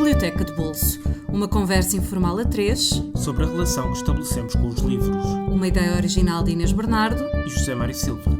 Biblioteca de Bolso, uma conversa informal a três sobre a relação que estabelecemos com os livros. Uma ideia original de Inês Bernardo E José Mário Silva.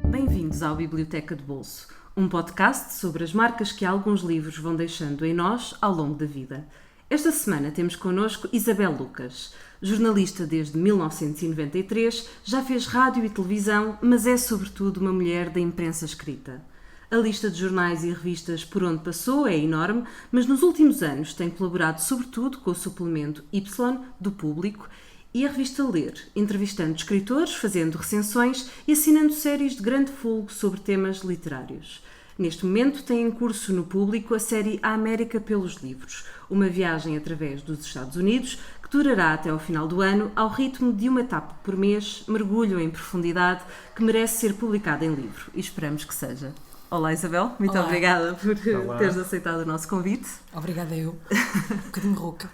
Bem-vindos ao Biblioteca de Bolso, um podcast sobre as marcas que alguns livros vão deixando em nós ao longo da vida. Esta semana temos connosco Isabel Lucas. Jornalista desde 1993, já fez rádio e televisão, mas é sobretudo uma mulher da imprensa escrita. A lista de jornais e revistas por onde passou é enorme, mas nos últimos anos tem colaborado sobretudo com o suplemento Y, do Público, e a revista Ler, entrevistando escritores, fazendo recensões e assinando séries de grande folgo sobre temas literários. Neste momento tem em curso no Público a série A América pelos Livros, uma viagem através dos Estados Unidos que durará até ao final do ano ao ritmo de uma etapa por mês, mergulho em profundidade que merece ser publicada em livro e esperamos que seja. Olá Isabel, muito Olá. Obrigada por teres aceitado o nosso convite. Obrigada eu, um bocadinho rouca.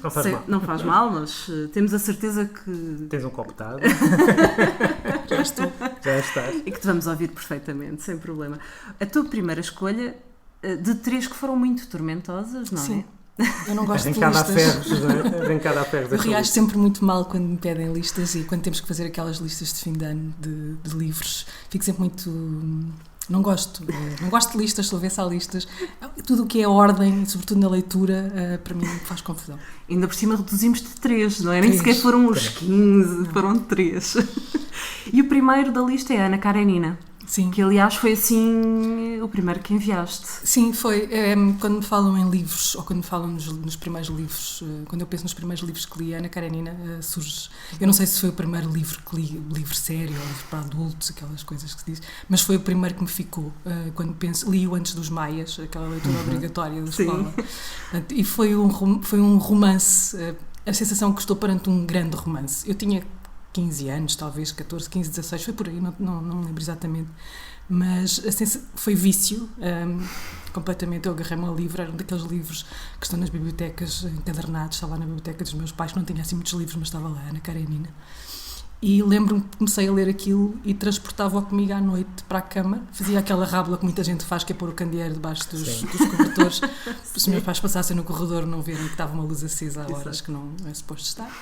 Não faz mal. Não faz mal, nós temos a certeza que... Tens um copo de água. Já estou. Já estás. E que te vamos ouvir perfeitamente, sem problema. A tua primeira escolha, de três que foram muito tormentosas, não Sim. é? Eu não gosto de Arrancada a listas. ferros, não é? Arrancada a ferros. Eu reajo sempre muito mal quando me pedem listas e quando temos que fazer aquelas listas de fim de ano de livros. Fico sempre muito... Não gosto de listas, sou avessa a listas. Tudo o que é ordem, sobretudo na leitura, para mim faz confusão. Ainda por cima reduzimos de 3, não é? Nem Três. sequer foram os 15, foram 3. E o primeiro da lista é a Ana Karenina, Sim. que aliás foi assim o primeiro que enviaste. Sim, foi. Quando me falam em livros, ou quando me falam nos primeiros livros, quando eu penso nos primeiros livros que li, a Ana Karenina surge. Eu não sei se foi o primeiro livro que li, livro sério, ou livro para adultos, aquelas coisas que se diz, mas foi o primeiro que me ficou. Quando penso, li-o antes dos Maias, aquela leitura obrigatória da escola. Portanto, e foi um romance, a sensação que estou perante um grande romance. Eu tinha 15 anos, talvez 14, 15, 16, foi por aí, não me lembro exatamente, mas foi vício, completamente. Eu agarrei-me ao livro, era um daqueles livros que estão nas bibliotecas encadernados, estava lá na biblioteca dos meus pais, não tinha assim muitos livros, mas estava lá, Ana Karenina. E lembro-me que comecei a ler aquilo e transportava-o comigo à noite para a cama, fazia aquela rábula que muita gente faz, que é pôr o candeeiro debaixo dos cobertores, se os meus pais passassem no corredor não verem que estava uma luz acesa a horas que não é suposto estar.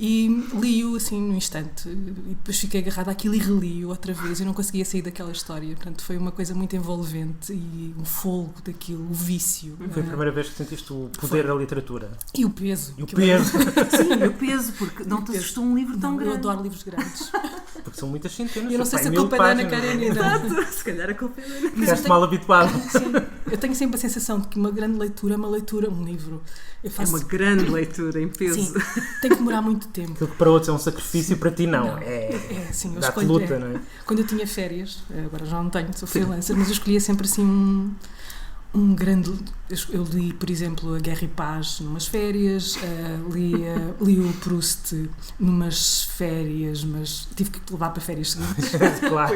E li-o assim num instante e depois fiquei agarrada àquilo e reli-o outra vez e não conseguia sair daquela história. Portanto, foi uma coisa muito envolvente e um folgo daquilo, o vício. Foi a primeira vez que sentiste o poder da literatura. E o peso. E o peso. Sim, o peso, porque não te assustou um livro tão grande. Eu adoro livros grandes. Porque são muitas centenas. Eu não sei se a 1000 culpa é da Ana páginas. Karenina. Exato, se calhar a culpa é da Ana. Ficaste mal habituado. Sim, eu tenho sempre a sensação de que uma grande leitura é uma leitura, um livro. Eu É faço... uma grande leitura em peso. Sim, tem que demorar muito tempo. Aquilo que para outros é um sacrifício, para ti não. Sim, eu Dá-te escolho, luta, não é? Quando eu tinha férias, agora já não tenho, sou freelancer, mas eu escolhia sempre assim um grande... Eu li, por exemplo, A Guerra e Paz numas férias, li o Proust numas férias, mas tive que levar para férias seguintes. Claro.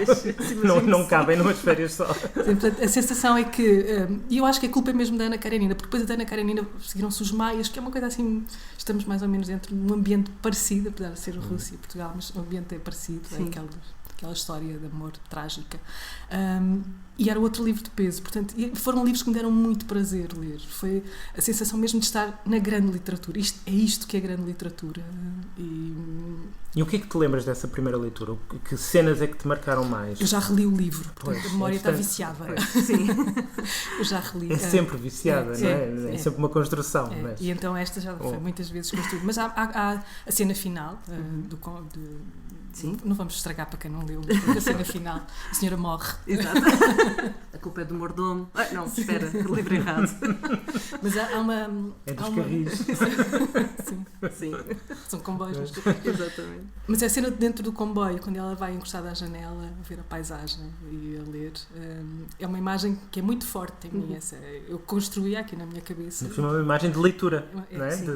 Não cabem numas férias só. Portanto, a sensação é que... E eu acho que a culpa é mesmo da Ana Karenina, porque depois da Ana Karenina seguiram-se os Maias, que é uma coisa assim... Estamos mais ou menos dentro de um ambiente parecido, apesar de ser Rússia e Portugal, mas o ambiente é parecido, é aquela história de amor trágica. E era outro livro de peso, portanto, foram livros que me deram muito prazer ler. Foi a sensação mesmo de estar na grande literatura. É isto que é grande literatura. E o que é que te lembras dessa primeira leitura? Que cenas é que te marcaram mais? Eu já reli o livro, portanto Pois, a memória está portanto, viciada. Sim. Eu já reli. É sempre viciada, não é? É sempre uma construção. Mas... E então esta já foi muitas vezes construída. Mas há a cena final Sim. Não vamos estragar para quem não leu, porque a cena final, a senhora morre. Exato. A culpa é do mordomo. Não, espera, livro errado. Mas há uma... É dos carris. Sim. São comboios. Exatamente. Mas é a cena dentro do comboio, quando ela vai encostada à janela, a ver a paisagem e a ler. É uma imagem que é muito forte em mim. Eu construía aqui na minha cabeça. Foi uma imagem de leitura, não é? Sim,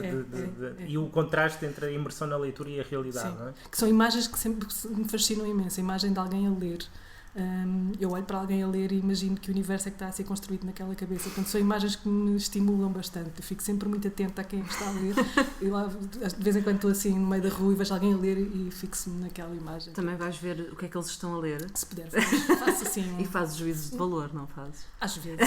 E o contraste entre a imersão na leitura e a realidade, sim. não é? Que são imagens que sempre me fascinam imenso. A imagem de alguém a ler eu olho para alguém a ler e imagino que o universo é que está a ser construído naquela cabeça. Portanto, são imagens que me estimulam bastante. Eu fico sempre muito atenta a quem está a ler. E lá, de vez em quando estou assim no meio da rua e vejo alguém a ler e fixo-me naquela imagem. Também vais ver o que é que eles estão a ler? Se puder, faço assim. E fazes juízos de valor, não fazes? Às vezes.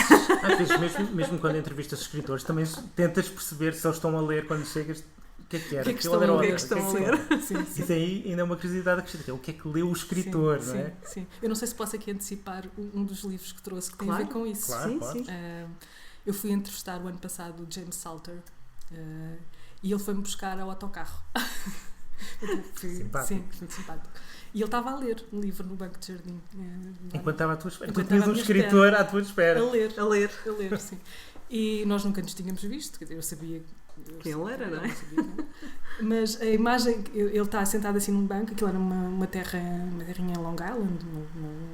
Às vezes, mesmo quando entrevistas escritores, também tentas perceber se eles estão a ler quando chegas. O que é que era? O que é que estão a ler? Estão a ler? Sim, sim. Isso aí ainda é uma curiosidade acrescida. O que é que leu o escritor, sim, não é? Sim. Eu não sei se posso aqui antecipar um dos livros que trouxe que tem a Claro, ver com isso. Claro, sim, claro. sim. Eu fui entrevistar o ano passado o James Salter e ele foi-me buscar ao autocarro. Simpático. Sim, foi muito simpático. E ele estava a ler um livro no banco de jardim. Enquanto estava à tua espera. Enquanto Tu tinhas estava um à minha escritor espera. à tua espera. A ler, sim. E nós nunca nos tínhamos visto, quer dizer, eu sabia Quem ele era, não é? Mas a imagem, ele está sentado assim num banco, aquilo era uma terrinha em Long Island,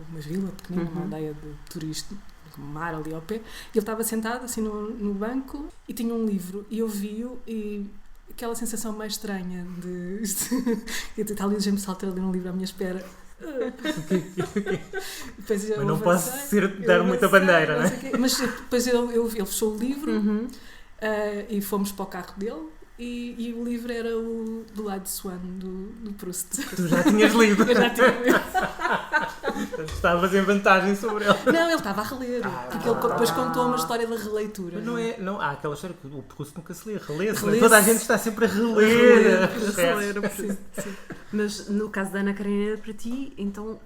uma vila pequenina, uma aldeia de turismo, com um mar ali ao pé. E ele estava sentado assim no banco e tinha um livro e eu vi-o e aquela sensação mais estranha de está ali o James Salter ali num livro à minha espera. Mas não posso dar muita bandeira, não é? Mas depois ele fechou o livro Uhum. e fomos para o carro dele e o livro era o Blood Swan do Proust. Tu já tinhas lido. Eu já tinha lido. Estavas em vantagem sobre ele. Não, ele estava a reler. Porque ele depois contou uma história da releitura. Mas não há aquela história que o Proust nunca se lê. Relê-se. Relê-se. Toda a gente está sempre a reler. A reler. Sim, sim. Mas no caso da Ana Karenina, para ti, então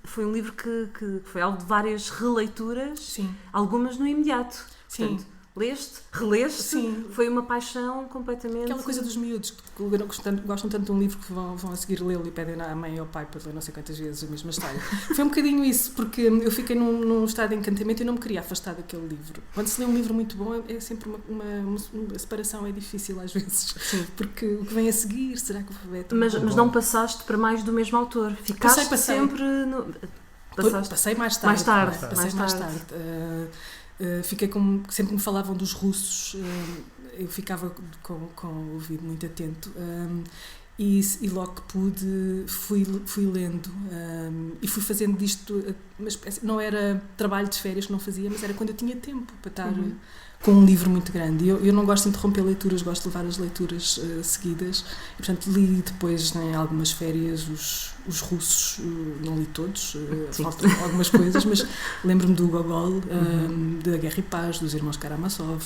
foi um livro que foi alvo de várias releituras, Sim. algumas no imediato. Sim. Portanto, leste, releste, Sim. foi uma paixão completamente... Aquela coisa dos miúdos que gostam tanto de um livro que vão a seguir lê-lo e pedem à mãe e ao pai para ler não sei quantas vezes a mesma história. Foi um bocadinho isso, porque eu fiquei num estado de encantamento e não me queria afastar daquele livro. Quando se lê um livro muito bom, é sempre a separação é difícil às vezes. Sim. Porque o que vem a seguir, será que é tão Mas bom? não passaste para mais do mesmo autor? Ficaste Passei. sempre no... Passaste... Passei mais tarde. Passei mais tarde. Fiquei sempre me falavam dos russos, eu ficava com o ouvido muito atento e logo que pude fui lendo e fui fazendo disto uma espécie, não era trabalho de férias que não fazia, mas era quando eu tinha tempo para estar com um livro muito grande. Eu não gosto de interromper leituras, gosto de levar as leituras seguidas e, portanto, li depois em algumas férias os russos, não li todos, faltam algumas coisas, mas lembro-me do Gogol, da Guerra e Paz, dos irmãos Karamazov.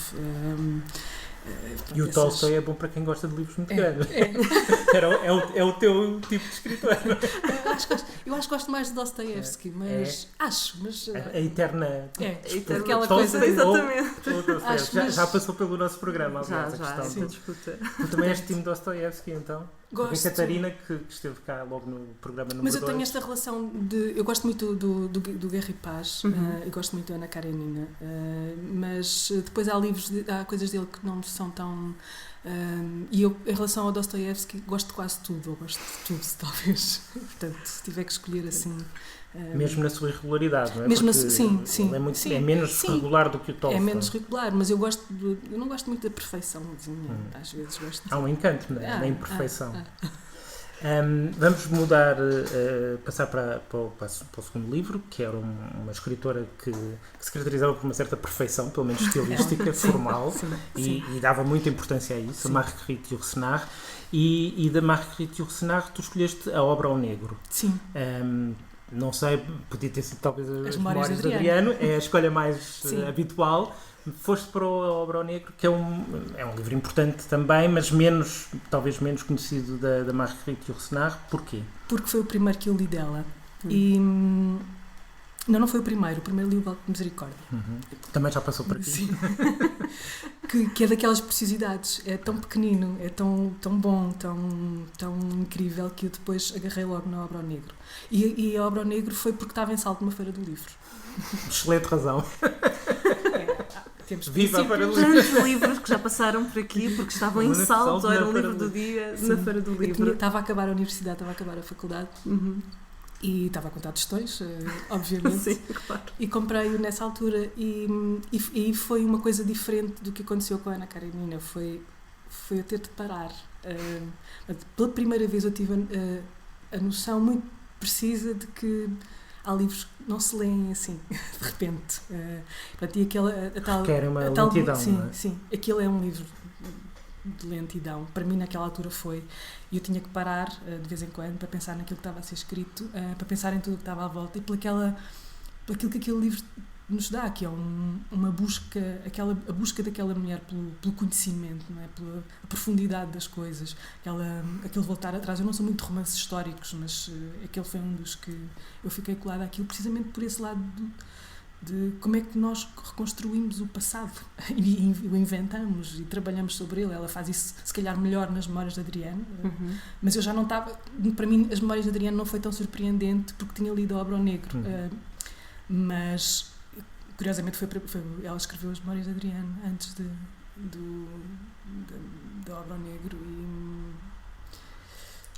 E o Tolstói é bom para quem gosta de livros muito grandes. É o teu tipo de escritor. Eu acho que gosto mais de Dostoiévski, mas acho, mas a eterna. Aquela Tolstói coisa. Exatamente. Já passou pelo nosso programa, aliás, Já, a questão. essa disputa. Tu também és time Dostoiévski, então? Gosto. A Catarina, que esteve cá logo no programa número 2. Mas eu tenho esta relação de... Eu gosto muito do Guerra e Paz, eu gosto muito da Ana Karenina, mas depois há coisas dele que não são tão... e eu, em relação ao Dostoiévski, gosto de quase tudo, ou gosto de tudo, talvez. Portanto, se tiver que escolher assim... mesmo na sua irregularidade, não é? Mesmo Porque sim. é menos regular do que o Tolstói. É menos regular, mas eu não gosto muito da perfeiçãozinha. Às vezes gosto Há um encanto na imperfeição. Vamos mudar, passar para o segundo livro, que era uma escritora que se caracterizava por uma certa perfeição, pelo menos estilística, formal, e dava muita importância a isso, a Marguerite Yourcenar. E da Marguerite Yourcenar tu escolheste a Obra ao Negro. Sim. Não sei, podia ter sido talvez as Memórias de Adriano. É a escolha mais habitual. Foste para a Obra ao Negro, que é um livro importante também, mas talvez menos conhecido da Marguerite Yourcenar. Porquê? Porque foi o primeiro que eu li dela. E não foi o primeiro li o Golpe de Misericórdia. Também já passou por aqui. Sim. que é daquelas preciosidades, é tão pequenino, é tão bom, tão incrível, que eu depois agarrei logo na Obra ao Negro. E a Obra ao Negro foi porque estava em Salto numa feira do livro. Excelente razão. Viva a Feira do Livro! Tantos livros que já passaram por aqui porque estavam em Salto, era o livro do dia na Feira do Livro. Estava a acabar a universidade, estava a acabar a faculdade e estava a contar tostões, obviamente. Sim, claro. E comprei-o nessa altura e foi uma coisa diferente do que aconteceu com a Ana Karenina. Foi eu ter de parar. Pela primeira vez eu tive a noção muito precisa de que há livros que não se leem assim, de repente. Portanto, e aquela, Requer uma lentidão, sim, não é? sim, aquilo é um livro de lentidão. Para mim, naquela altura foi. E eu tinha que parar, de vez em quando, para pensar naquilo que estava a ser escrito, para pensar em tudo o que estava à volta e por aquilo que aquele livro nos dá, que é uma busca, a busca daquela mulher pelo conhecimento, não é? Pela profundidade das coisas, aquele voltar atrás. Eu não sou muito de romances históricos, mas aquele foi um dos que eu fiquei colada àquilo, precisamente por esse lado de como é que nós reconstruímos o passado e o inventamos e trabalhamos sobre ele. Ela faz isso, se calhar, melhor nas Memórias de Adriano, mas eu já não estava... Para mim, as Memórias de Adriano não foi tão surpreendente porque tinha lido a Obra ao Negro, mas... Curiosamente, ela escreveu as Memórias de Adriano antes da Obra ao Negro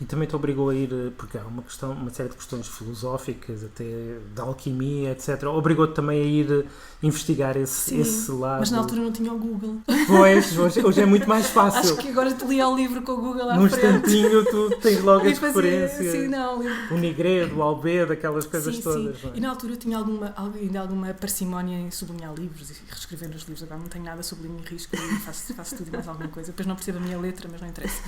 E também te obrigou a ir, porque há uma série de questões filosóficas, até da alquimia, etc. Obrigou-te também a ir investigar esse lado. Mas na altura não tinha o Google. Pois, hoje é muito mais fácil. Acho que agora te li ao livro com o Google à Num frente. instantinho tu tens logo as referências. Sim, não, o Nigredo, o Albedo, aquelas coisas todas. Sim. Não é? E na altura eu tinha ainda alguma parcimónia em sublinhar livros e reescrever os livros. Agora não tenho nada, sublinho e risco e faço tudo e mais alguma coisa. Depois não percebo a minha letra, mas não interessa.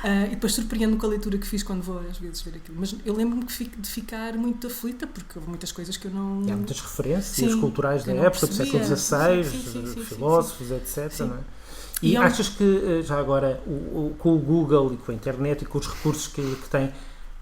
E depois surpreendo-me com a leitura que fiz quando vou às vezes ver aquilo. Mas eu lembro-me de ficar muito aflita, porque houve muitas coisas que eu não... E há muitas referências culturais da eu não época, do século percebia. XVI, filósofos, etc. Sim. Não é? E achas que, já agora, com o Google e com a internet e com os recursos que tem,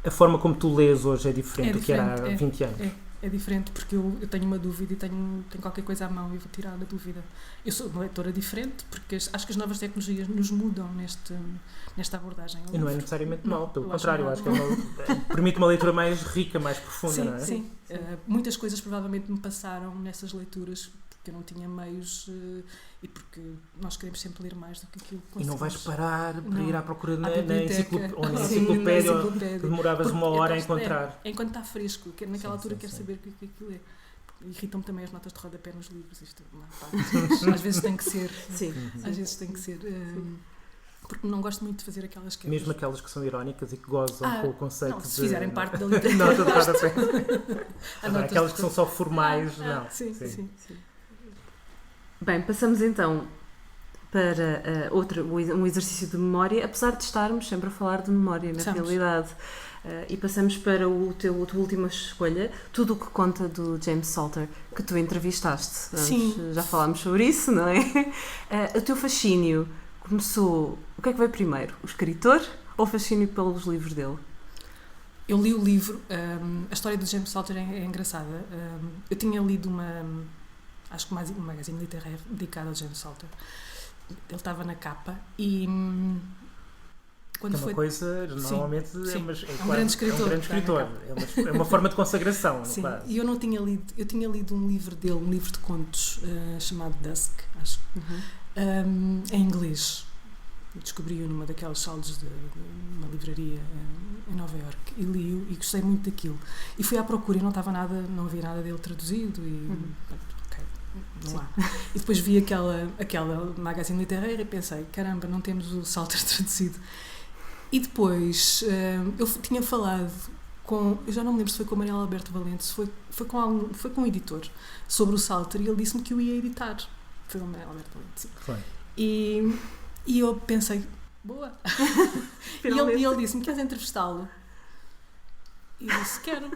a forma como tu lês hoje é diferente do que era há 20 anos? É diferente, porque eu tenho uma dúvida e tenho qualquer coisa à mão e vou tirar a dúvida. Eu sou uma leitora diferente, porque acho que as novas tecnologias nos mudam nesta abordagem. E não é necessariamente mau, pelo contrário, acho que permite uma leitura mais rica, mais profunda, sim, não é? Sim, muitas coisas provavelmente me passaram nessas leituras, porque eu não tinha meios e porque nós queremos sempre ler mais do que aquilo que conseguimos. E não vais parar para ir à procura na enciclopédia, onde demoravas uma hora a encontrar. Enquanto está fresco, naquela altura quero saber o que aquilo é. Irritam-me também as notas de rodapé nos livros, isto é uma parte, às vezes tem que ser. Sim. Às vezes tem que ser. Porque não gosto muito de fazer aquelas quebras. Mesmo aquelas que são irónicas e que gozam com o conceito não, se fizerem parte da nota de rodapé. Agora, aquelas que são só formais, não. Sim. Bem, passamos então para um exercício de memória, apesar de estarmos sempre a falar de memória, na realidade. E passamos para a tua última escolha, Tudo o que Conta, do James Salter, que tu entrevistaste. Sim. Já falámos sobre isso, não é? O teu fascínio começou... O que é que veio primeiro? O escritor ou o fascínio pelos livros dele? Eu li o livro, a história do James Salter é engraçada. Eu tinha lido acho que um magazine literário dedicado ao James Salter. Ele estava na capa e... Quando é uma coisa, normalmente é um grande escritor. É uma forma de consagração. Sim, Claro. E eu tinha lido um livro dele, um livro de contos, chamado Dusk, acho, em inglês. Descobri-o numa daquelas salas de uma livraria em Nova Iorque e li-o e gostei muito daquilo. E fui à procura e não havia nada dele traduzido e... Não há. E depois vi aquela magazine literária e pensei, caramba, não temos o Salter traduzido. E depois eu tinha falado eu já não me lembro se foi com o Manuel Alberto Valente, se foi com um editor sobre o Salter e ele disse-me que o ia editar. Foi com o Manuel Alberto Valente, sim. Foi. E eu pensei, boa. E ele disse-me, queres entrevistá-lo? E eu disse, quero.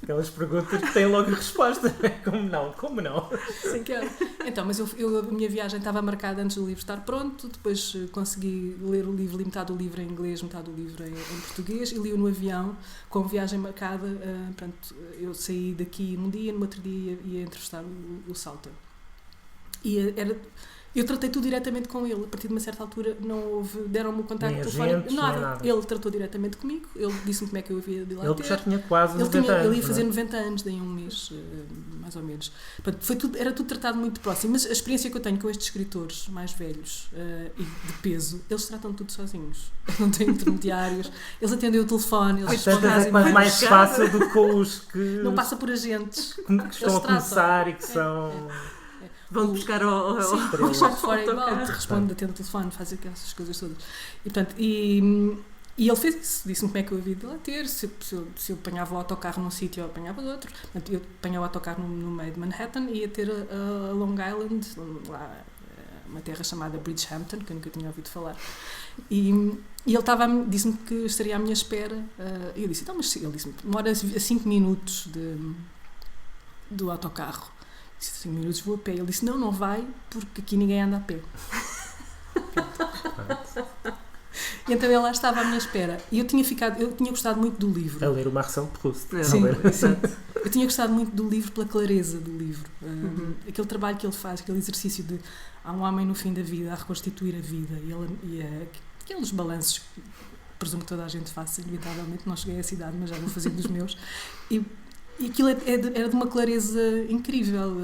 Aquelas perguntas que têm logo resposta. Como não? Sim, quero. Então, mas a minha viagem estava marcada antes do livro estar pronto, depois consegui ler o livro, li metade do livro em inglês, metade do livro em português, e li-o no avião, com a viagem marcada. Portanto, eu saí daqui num dia, no outro dia ia entrevistar o Salter. Eu tratei tudo diretamente com ele. A partir de uma certa altura deram-me o contacto telefónico. Nada. Ele tratou diretamente comigo. Ele disse-me como é que eu havia de lá ter. Ele já tinha quase 90 anos. Ele ia fazer 90 anos, daí um mês, mais ou menos. Portanto, era tudo tratado muito próximo. Mas a experiência que eu tenho com estes escritores mais velhos e de peso, eles tratam tudo sozinhos. Não têm intermediários. Eles atendem o telefone. Eles é mais fácil do que os que... Não passa por agentes. Que estão a começar e que são... Vão buscar o short for igual, responde, atende o telefone, faz essas coisas todas. E, portanto, E ele fez isso, disse-me como é que eu havia de lá ter, se eu apanhava o autocarro num sítio ou apanhava de outro. Portanto, eu apanhava o autocarro no meio de Manhattan e ia ter a Long Island, lá, uma terra chamada Bridgehampton, que eu nunca tinha ouvido falar. E ele disse-me que estaria à minha espera. E eu disse, então, mas ele disse-me, demora a 5 minutos do autocarro. Eu disse, 5 minutos vou a pé. Ele disse, não vai, porque aqui ninguém anda a pé. E então ele lá estava à minha espera. E eu tinha gostado muito do livro. A ler o Marcel Proust. Sim. Eu tinha gostado muito do livro pela clareza do livro. Aquele trabalho que ele faz, aquele exercício de há um homem no fim da vida a reconstituir a vida aqueles balanços que presumo que toda a gente faça, inevitavelmente. Não cheguei a essa idade, mas já vou fazendo os meus. E aquilo era de uma clareza incrível,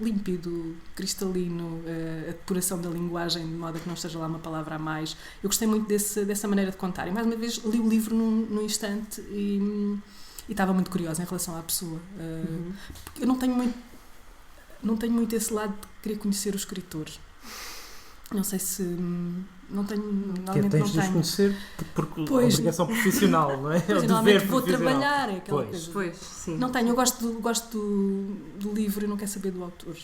límpido, cristalino, a depuração da linguagem, de modo a que não esteja lá uma palavra a mais. Eu gostei muito dessa maneira de contar. E mais uma vez li o livro num instante e estava muito curiosa em relação à pessoa. Porque eu não tenho muito esse lado de querer conhecer os escritores. Não sei se... Não tenho... Normalmente tens de os conhecer por obrigação profissional, não é? Pois, normalmente vou trabalhar, é aquela coisa. Pois, sim. Não tenho, eu gosto do livro e não quero saber do autor.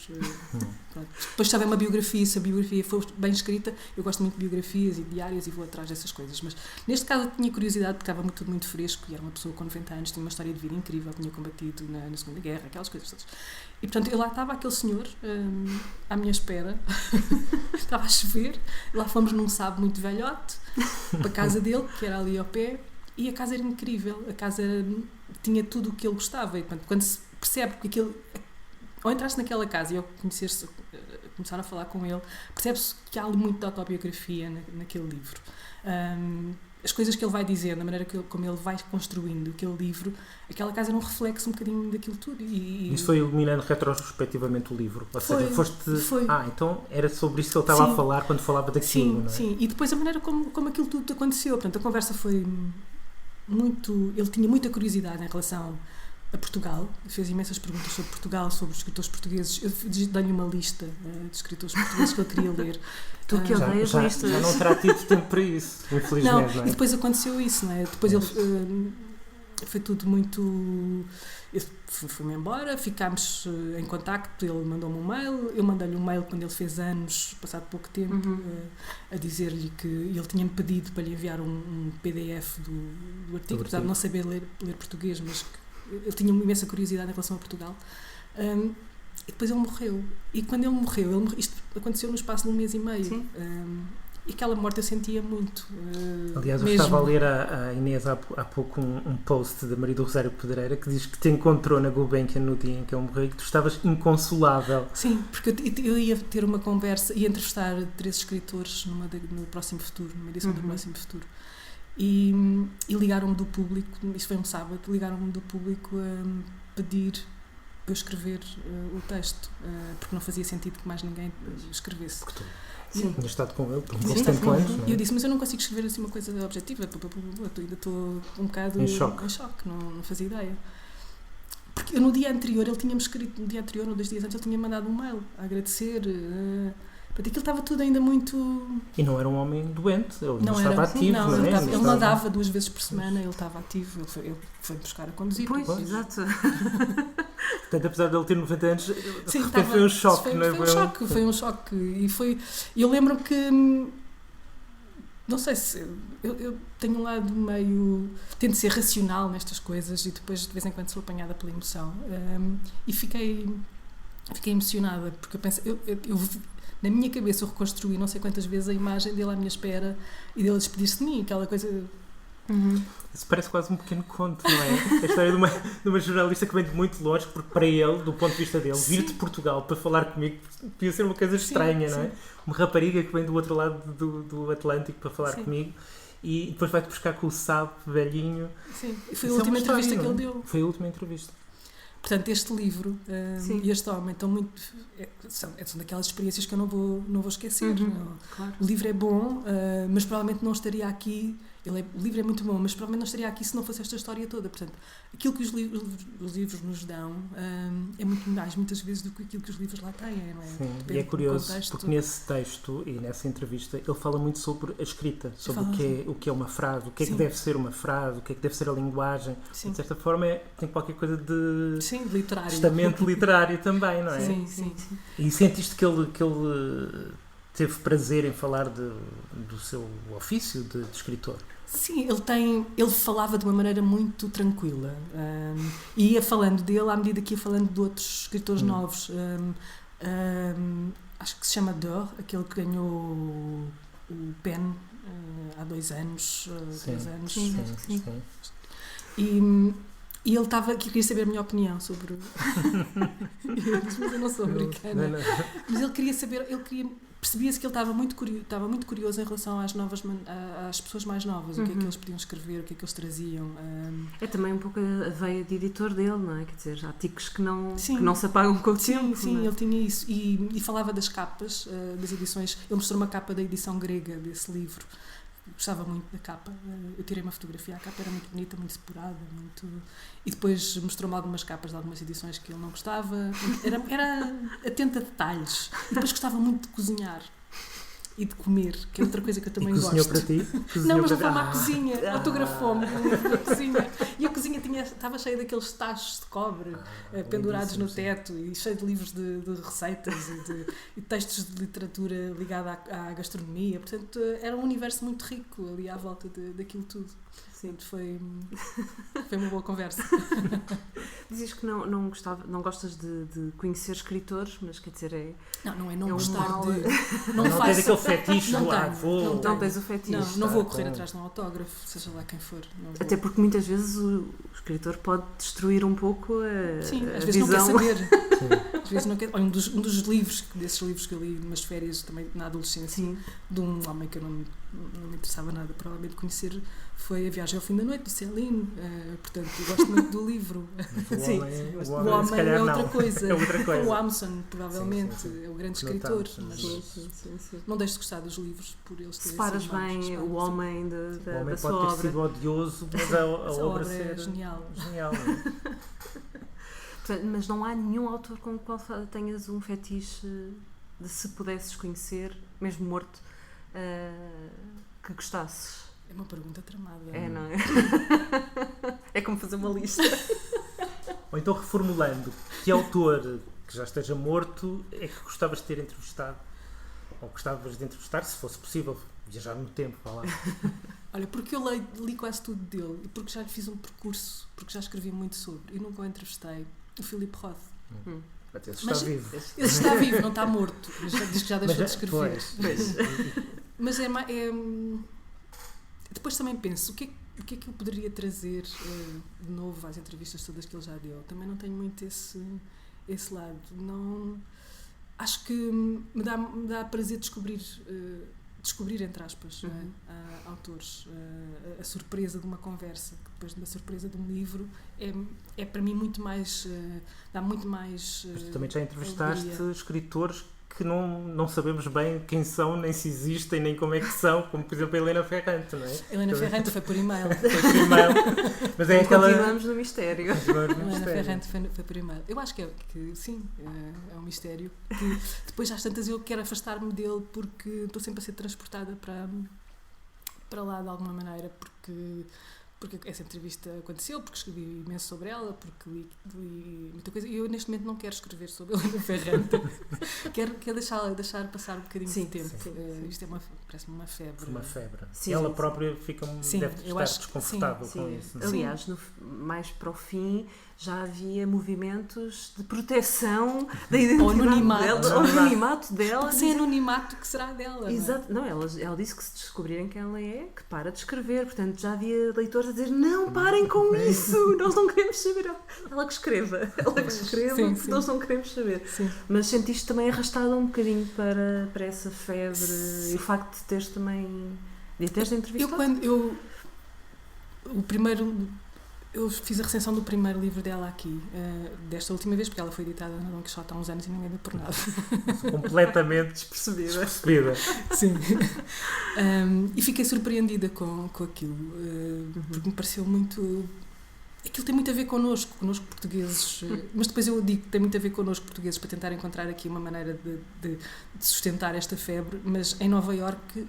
Depois, se houver uma biografia, se a biografia for bem escrita, eu gosto muito de biografias e diários e vou atrás dessas coisas. Mas neste caso eu tinha curiosidade porque estava tudo muito fresco e era uma pessoa com 90 anos, tinha uma história de vida incrível, tinha combatido na Segunda Guerra, aquelas coisas todas. E portanto, eu lá estava aquele senhor à minha espera, estava a chover, lá fomos num sábado muito velhote, para a casa dele, que era ali ao pé, e a casa era incrível, a casa tinha tudo o que ele gostava, e portanto, quando se percebe que aquilo, ao entrar-se naquela casa e ao começar a falar com ele, percebe-se que há ali muito de autobiografia naquele livro. As coisas que ele vai dizendo, a maneira como ele vai construindo aquele livro, aquela casa era um reflexo um bocadinho daquilo tudo. Isso foi iluminando retrospectivamente o livro? Ou seja, foi. Então era sobre isso que ele estava a falar quando falava daquilo, não é? Sim, e depois a maneira como aquilo tudo aconteceu. Portanto, a conversa foi muito... Ele tinha muita curiosidade em relação a Portugal, fez imensas perguntas sobre Portugal, sobre os escritores portugueses. Eu dei-lhe uma lista de escritores portugueses que ele queria ler. Tu que odeias listas. Já não terá tido tempo para isso, infelizmente. Não é? E depois aconteceu isso, não é? Depois ele foi tudo muito... Fui-me embora, ficámos em contacto, ele mandou-me um mail, eu mandei-lhe um mail quando ele fez anos, passado pouco tempo, a dizer-lhe que ele tinha-me pedido para lhe enviar um PDF do artigo, apesar de não saber ler português, mas ele tinha uma imensa curiosidade em relação a Portugal. E depois ele morreu. E quando ele morreu, isto aconteceu no espaço de um mês e meio. E aquela morte eu sentia muito. Aliás, eu estava a ler a Inês há pouco um post da Maria do Rosário Pedreira que diz que te encontrou na Gulbenkian no dia em que ele morreu e que tu estavas inconsolável. Sim, porque eu ia ter uma conversa, ia entrevistar 3 escritores no próximo futuro, numa edição do próximo futuro. E ligaram-me do público, isto foi um sábado, ligaram-me do público a pedir para eu escrever o texto, porque não fazia sentido que mais ninguém escrevesse. Sim, tinha estado com ele por uns tempos anos. E eu disse, mas eu não consigo escrever assim uma coisa objetiva, ainda estou um bocado em choque, não fazia ideia. Porque no dia anterior, ele tinha-me escrito, no dia anterior, ou 2 dias antes, ele tinha mandado um mail a agradecer. Portanto, aquilo estava tudo ainda muito... E não era um homem doente, ele não estava ativo, não é? Ele nadava 2 vezes por semana, ele estava ativo, ele foi buscar a conduzir. Pois, exato. Portanto, apesar de ele ter 90 anos, foi um choque, não é? Foi um choque. E eu lembro que... Não sei se... Eu tenho um lado meio... Tento ser racional nestas coisas e depois, de vez em quando, sou apanhada pela emoção. E fiquei emocionada, porque eu penso... Na minha cabeça eu reconstruí não sei quantas vezes a imagem dele à minha espera e dele despedir-se de mim, aquela coisa... Isso parece quase um pequeno conto, não é? A história de uma jornalista que vem de muito longe, porque para ele, do ponto de vista dele, vir de Portugal para falar comigo podia ser uma coisa estranha, não é? Uma rapariga que vem do outro lado do Atlântico para falar comigo e depois vai-te buscar com o sapo velhinho. Sim, foi a última entrevista que ele deu. Foi a última entrevista. Portanto, este livro e este homem estão muito... São daquelas experiências que eu não vou esquecer. Claro. O livro é bom, mas provavelmente não estaria aqui o livro é muito bom, mas provavelmente não estaria aqui se não fosse esta história toda. Portanto, aquilo que os livros nos dão é muito mais, muitas vezes, do que aquilo que os livros lá têm, não é? Sim, e é curioso, porque nesse texto e nessa entrevista ele fala muito sobre a escrita, sobre o que é uma frase, o que é que deve ser uma frase, o que é que deve ser a linguagem. Sim. De certa forma tem qualquer coisa de literário. testamento literário também, não é? Sim. E sentiste que ele teve prazer em falar do seu ofício de escritor? Sim, ele falava de uma maneira muito tranquila e ia falando dele à medida que ia falando de outros escritores novos. Acho que se chama Dor, aquele que ganhou o PEN há 2 anos, 3 anos. Sim. E ele queria saber a minha opinião sobre... Eu disse, mas eu não sou americana. Não. Mas ele queria saber, percebia-se que ele estava muito curioso em relação às pessoas mais novas, o que é que eles podiam escrever, o que é que eles traziam. É também um pouco a veia de editor dele, não é? Quer dizer, há ticos que não se apagam com o tempo. Sim, é? ele tinha isso. E falava das capas, das edições. Ele mostrou uma capa da edição grega desse livro. Gostava muito da capa. Eu tirei uma fotografia, a capa era muito bonita, muito depurada, e depois mostrou-me algumas capas de algumas edições que ele não gostava. Era atento a detalhes. E depois gostava muito de cozinhar e de comer, que é outra coisa que eu também gosto. Cozinhou para ti? Não, mas não foi à cozinha, autografou-me na cozinha. E a cozinha estava cheia daqueles tachos de cobre pendurados no teto e cheio de livros de receitas e textos de literatura ligada à gastronomia. Portanto, era um universo muito rico ali à volta daquilo tudo. Sim, foi uma boa conversa. Dizes que não gostas de conhecer escritores, mas quer dizer, não é gostar mal... de... Não tens aquele fetiche do não tens o fetiche. Não vou correr atrás de um autógrafo, seja lá quem for. Até porque muitas vezes o escritor pode destruir um pouco a Sim, às a vezes visão. não quer saber. Às vezes não quer. Um dos livros, desses livros que eu li umas férias também na adolescência, Sim. de um homem que eu não me interessava nada provavelmente conhecer, foi A Viagem ao Fim da Noite, do Céline. Portanto, eu gosto muito do livro. O homem é outra não. coisa. É outra coisa. O Amundsen, provavelmente, sim. é o grande Não escritor. tanto, Mas Sim. não deixo de gostar dos livros por eles terem Separas sido novos. bem o homem da O homem sua pode ter obra. sido odioso, mas a obra é ser genial. Genial, não é? Portanto, mas não há nenhum autor com o qual tenhas um fetiche de, se pudesses conhecer, mesmo morto, que gostasses? É uma pergunta tramada. É, não é? É como fazer uma lista. Ou então, reformulando, que autor que já esteja morto é que gostavas de ter entrevistado? Ou gostavas de entrevistar, se fosse possível, viajar no tempo, vá lá. Olha, porque eu li quase tudo dele e porque já lhe fiz um percurso, porque já escrevi muito sobre e nunca o entrevistei, o Philip Roth. Esse está vivo. Esse está vivo, não está morto. Mas diz que já deixou de escrever. Pois. Mas depois também penso, o que é que eu poderia trazer de novo às entrevistas todas que ele já deu? Também não tenho muito esse lado. Não, acho que me dá prazer descobrir, entre aspas, autores. A surpresa de uma conversa, que depois da surpresa de um livro, é para mim muito mais... dá muito mais... Mas tu também já entrevistaste alegria. Escritores que não sabemos bem quem são, nem se existem, nem como é que são, como por exemplo a Helena Ferrante, não é? Helena Ferrante foi por e-mail. Mas é aquela... Continuamos no mistério. Helena Ferrante foi por e-mail. Eu acho que sim, é um mistério. Que depois, às tantas, eu quero afastar-me dele porque estou sempre a ser transportada para lá de alguma maneira, porque essa entrevista aconteceu, porque escrevi imenso sobre ela, porque li muita coisa, e eu neste momento não quero escrever sobre Helena Ferrante. quero deixar passar um bocadinho de tempo. Sim. Isto parece-me uma febre. Uma febre. Sim, ela sim. própria deve estar desconfortável com Sim. isso. Não é? Aliás, mais para o fim já havia movimentos de proteção da identidade dela, ou anonimato dela. Sem anonimato, que será dela? Exato. Não, ela disse que se descobrirem quem ela é, que para de escrever. Portanto, já havia leitores a dizer, não, parem com isso, nós não queremos saber. Ela que escreva, Sim. nós não queremos saber. Sim. Mas sentiste também arrastada um bocadinho para essa febre e o facto de teres também... De teres entrevistado? O primeiro... Eu fiz a recensão do primeiro livro dela aqui, desta última vez, porque ela foi editada na Dom Quixote há uns anos e ninguém deu por nada. Completamente despercebida. Sim. E fiquei surpreendida com aquilo, porque me pareceu muito... Aquilo tem muito a ver connosco portugueses, mas depois eu digo que tem muito a ver connosco portugueses para tentar encontrar aqui uma maneira de sustentar esta febre, mas em Nova Iorque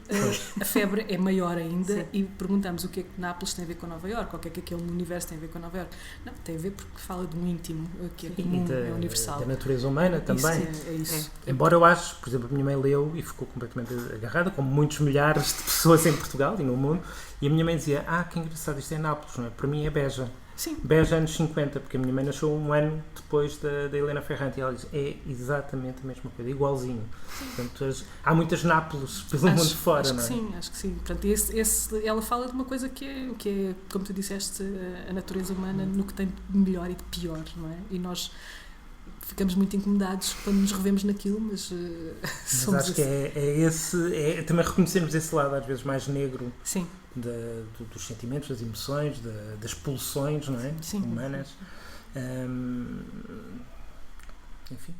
a febre é maior ainda. Sim. E perguntamos o que é que Nápoles tem a ver com Nova Iorque, ou o que é que aquele universo tem a ver com Nova Iorque. Não, tem a ver porque fala de um íntimo que é comum, é universal. Da natureza humana também. É isso. Embora eu acho, por exemplo, a minha mãe leu e ficou completamente agarrada, como muitos milhares de pessoas em Portugal e no mundo, e a minha mãe dizia, que engraçado, isto é Nápoles, não é? Para mim é Beja. Sim. Beja anos 50, porque a minha mãe nasceu um ano depois da Helena Ferrante e ela diz, é exatamente a mesma coisa, igualzinho. Portanto, há muitas Nápoles pelo mundo fora, acho não é? Sim, acho que sim. Portanto, ela fala de uma coisa que é, como tu disseste, a natureza humana no que tem de melhor e de pior, não é? E nós ficamos muito incomodados quando nos revemos naquilo, mas somos acho que também reconhecermos esse lado às vezes mais negro. Sim. Dos sentimentos, das emoções, das pulsões, não é? Sim. Humanas. Enfim,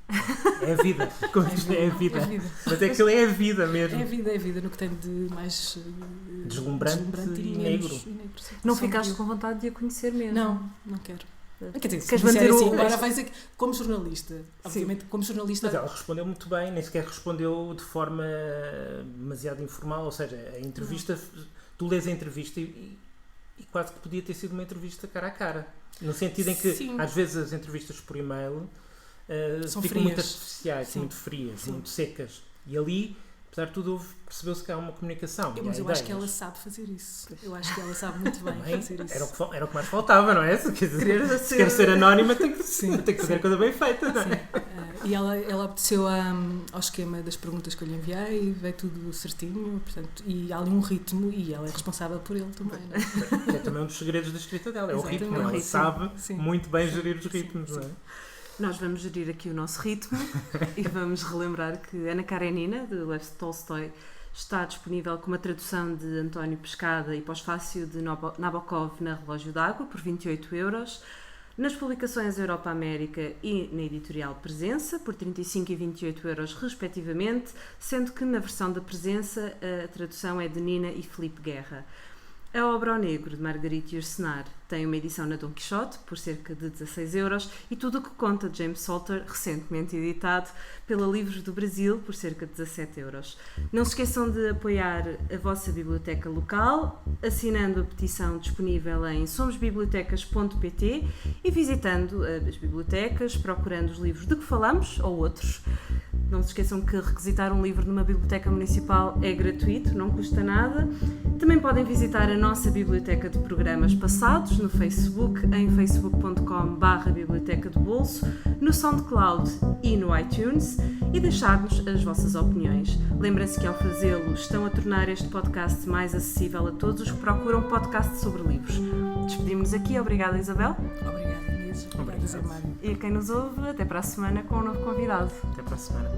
é a vida. Como é a vida. Mas é que ele é a vida mesmo. É a vida no que tem de mais deslumbrante e negro. Não ficaste com vontade de a conhecer mesmo? Não quero. Quer dizer, queres manter assim, agora vais dizer que, como jornalista, obviamente, como jornalista... Mas ela respondeu muito bem, nem sequer respondeu de forma demasiado informal, ou seja, a entrevista, tu lês a entrevista e quase que podia ter sido uma entrevista cara a cara, no sentido em que, sim, às vezes as entrevistas por e-mail ficam muito artificiais, sim, muito frias, sim, muito secas, e ali, apesar de tudo, percebeu-se que há uma comunicação. Mas eu acho que ela sabe fazer isso. Eu acho que ela sabe muito bem fazer isso. Era o que mais faltava, não é? Se quer ser anónima, tem que fazer a coisa bem feita, não é? E ela obedeceu ao esquema das perguntas que eu lhe enviei, veio tudo certinho, portanto, e há ali um ritmo e ela é responsável por ele também, não é? É também um dos segredos da escrita dela, é o ritmo. Ela sabe muito bem gerir os ritmos, não é? Nós vamos gerir aqui o nosso ritmo e vamos relembrar que Ana Karenina, de Lev Tolstói, está disponível com uma tradução de António Pescada e pós-fácio de Nabokov na Relógio d'Água por 28€, nas publicações Europa América e na editorial Presença por 35 e 28€ respectivamente, sendo que na versão da Presença a tradução é de Nina e Filipe Guerra. A obra Ao Negro, de Margarite Yourcenar, tem uma edição na Dom Quixote, por cerca de 16€, e Tudo o que Conta, de James Salter, recentemente editado pela Livros do Brasil, por cerca de 17€. Não se esqueçam de apoiar a vossa biblioteca local, assinando a petição disponível em somosbibliotecas.pt e visitando as bibliotecas, procurando os livros de que falamos, ou outros. Não se esqueçam que requisitar um livro numa biblioteca municipal é gratuito, não custa nada. Também podem visitar a nossa biblioteca de programas passados no Facebook, em facebook.com/biblioteca de bolso, no SoundCloud e no iTunes, e deixar-nos as vossas opiniões. Lembrem-se que ao fazê-lo estão a tornar este podcast mais acessível a todos os que procuram podcast sobre livros. Despedimos-nos aqui. Obrigada, Isabel. Obrigada, Inês. Obrigada, Zé Mário. E a quem nos ouve, até para a semana com um novo convidado. Até para a semana.